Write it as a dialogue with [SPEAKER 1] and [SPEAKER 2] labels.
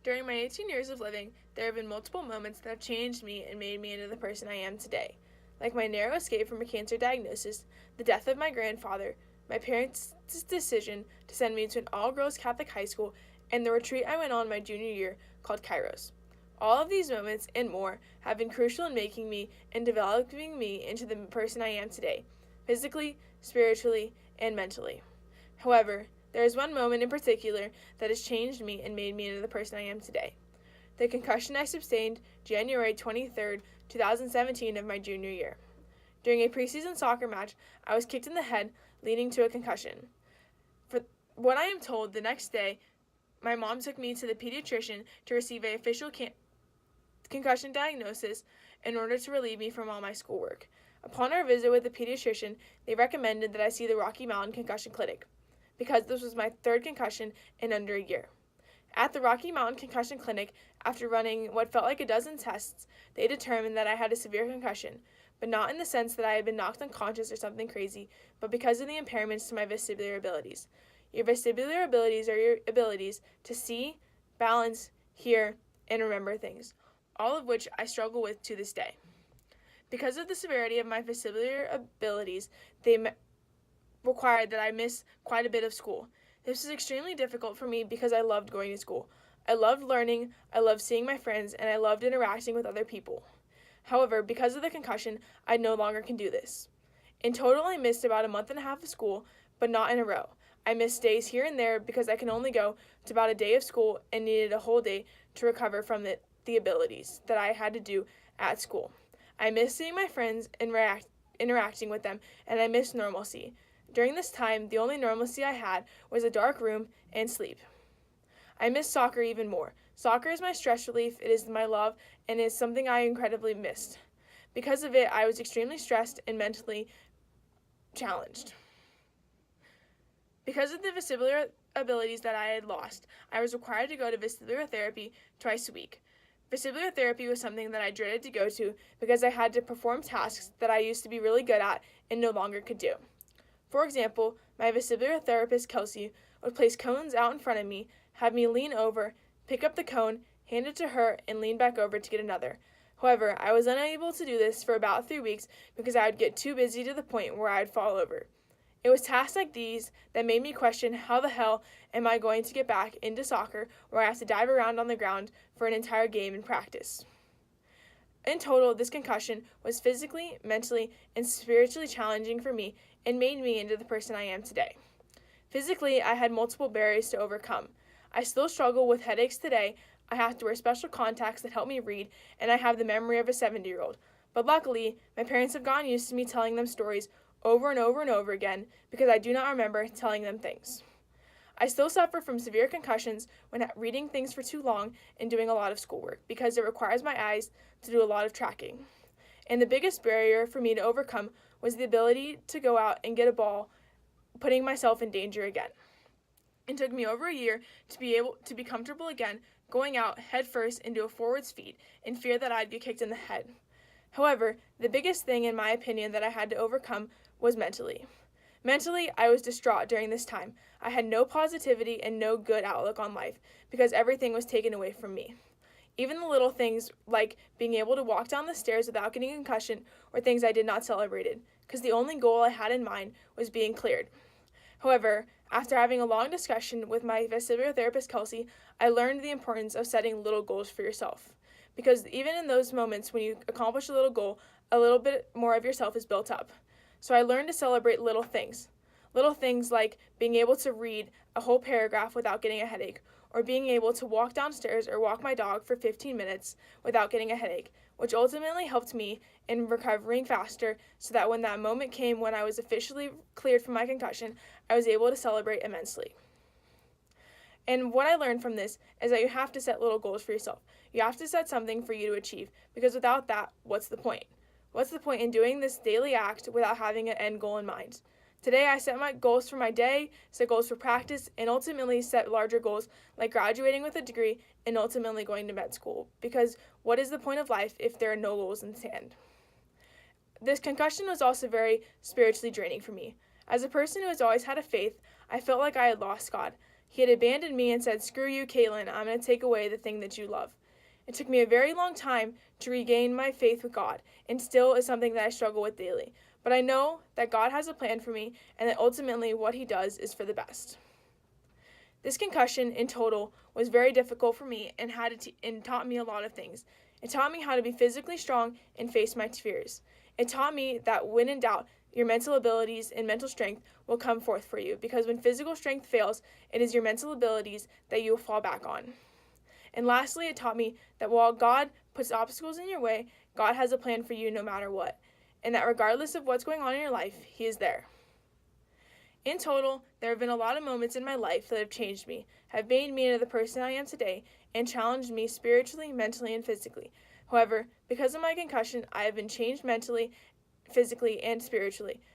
[SPEAKER 1] During my 18 years of living, there have been multiple moments that have changed me and made me into the person I am today. Like my narrow escape from a cancer diagnosis, the death of my grandfather, my parents' decision to send me to an all-girls Catholic high school, and the retreat I went on my junior year called Kairos. All of these moments and more have been crucial in making me and developing me into the person I am today, physically, spiritually, and mentally. However, there is one moment in particular that has changed me and made me into the person I am today. The concussion I sustained January 23rd, 2017 of my junior year. During a preseason soccer match, I was kicked in the head, leading to a concussion. For what I am told, the next day, my mom took me to the pediatrician to receive an official concussion diagnosis in order to relieve me from all my schoolwork. Upon our visit with the pediatrician, they recommended that I see the Rocky Mountain Concussion Clinic, because this was my third concussion in under a year. At the Rocky Mountain Concussion Clinic, after running what felt like a dozen tests, they determined that I had a severe concussion, but not in the sense that I had been knocked unconscious or something crazy, but because of the impairments to my vestibular abilities. Your vestibular abilities are your abilities to see, balance, hear, and remember things, all of which I struggle with to this day. Because of the severity of my vestibular abilities, they required that I miss quite a bit of school. This was extremely difficult for me because I loved going to school. I loved learning, I loved seeing my friends, and I loved interacting with other people. However, because of the concussion, I no longer can do this. In total, I missed about a month and a half of school, but not in a row. I missed days here and there because I can only go to about a day of school and needed a whole day to recover from the abilities that I had to do at school. I missed seeing my friends and interacting with them, and I missed normalcy. During this time, the only normalcy I had was a dark room and sleep. I miss soccer even more. Soccer is my stress relief, it is my love, and it is something I incredibly missed. Because of it, I was extremely stressed and mentally challenged. Because of the vestibular abilities that I had lost, I was required to go to vestibular therapy twice a week. Vestibular therapy was something that I dreaded to go to because I had to perform tasks that I used to be really good at and no longer could do. For example, my vestibular therapist, Kelsey, would place cones out in front of me, have me lean over, pick up the cone, hand it to her, and lean back over to get another. However, I was unable to do this for about 3 weeks because I would get too busy to the point where I would fall over. It was tasks like these that made me question how the hell am I going to get back into soccer where I have to dive around on the ground for an entire game in practice. In total, this concussion was physically, mentally, and spiritually challenging for me and made me into the person I am today. Physically, I had multiple barriers to overcome. I still struggle with headaches today. I have to wear special contacts that help me read, and I have the memory of a 70-year-old. But luckily, my parents have gotten used to me telling them stories over and over and over again because I do not remember telling them things. I still suffer from severe concussions when reading things for too long and doing a lot of schoolwork because it requires my eyes to do a lot of tracking. And the biggest barrier for me to overcome was the ability to go out and get a ball, putting myself in danger again. It took me over a year to be able to be comfortable again going out head first into a forward feed in fear that I'd get kicked in the head. However, the biggest thing in my opinion that I had to overcome was mentally. Mentally, I was distraught during this time. I had no positivity and no good outlook on life because everything was taken away from me. Even the little things like being able to walk down the stairs without getting a concussion were things I did not celebrate because the only goal I had in mind was being cleared. However, after having a long discussion with my vestibular therapist, Kelsey, I learned the importance of setting little goals for yourself. Because even in those moments when you accomplish a little goal, a little bit more of yourself is built up. So I learned to celebrate little things. Little things like being able to read a whole paragraph without getting a headache, or being able to walk downstairs or walk my dog for 15 minutes without getting a headache, which ultimately helped me in recovering faster so that when that moment came when I was officially cleared from my concussion, I was able to celebrate immensely. And what I learned from this is that you have to set little goals for yourself. You have to set something for you to achieve, because without that, what's the point? What's the point in doing this daily act without having an end goal in mind? Today, I set my goals for my day, set goals for practice, and ultimately set larger goals like graduating with a degree and ultimately going to med school. Because what is the point of life if there are no goals in hand? This concussion was also very spiritually draining for me. As a person who has always had a faith, I felt like I had lost God. He had abandoned me and said, "Screw you, Caitlin, I'm going to take away the thing that you love." It took me a very long time to regain my faith with God, and still is something that I struggle with daily. But I know that God has a plan for me, and that ultimately what He does is for the best. This concussion in total was very difficult for me and taught me a lot of things. It taught me how to be physically strong and face my fears. It taught me that when in doubt, your mental abilities and mental strength will come forth for you, because when physical strength fails, it is your mental abilities that you will fall back on. And lastly, it taught me that while God puts obstacles in your way, God has a plan for you no matter what, and that regardless of what's going on in your life, He is there. In total, there have been a lot of moments in my life that have changed me, have made me into the person I am today, and challenged me spiritually, mentally, and physically. However, because of my concussion, I have been changed mentally, physically, and spiritually.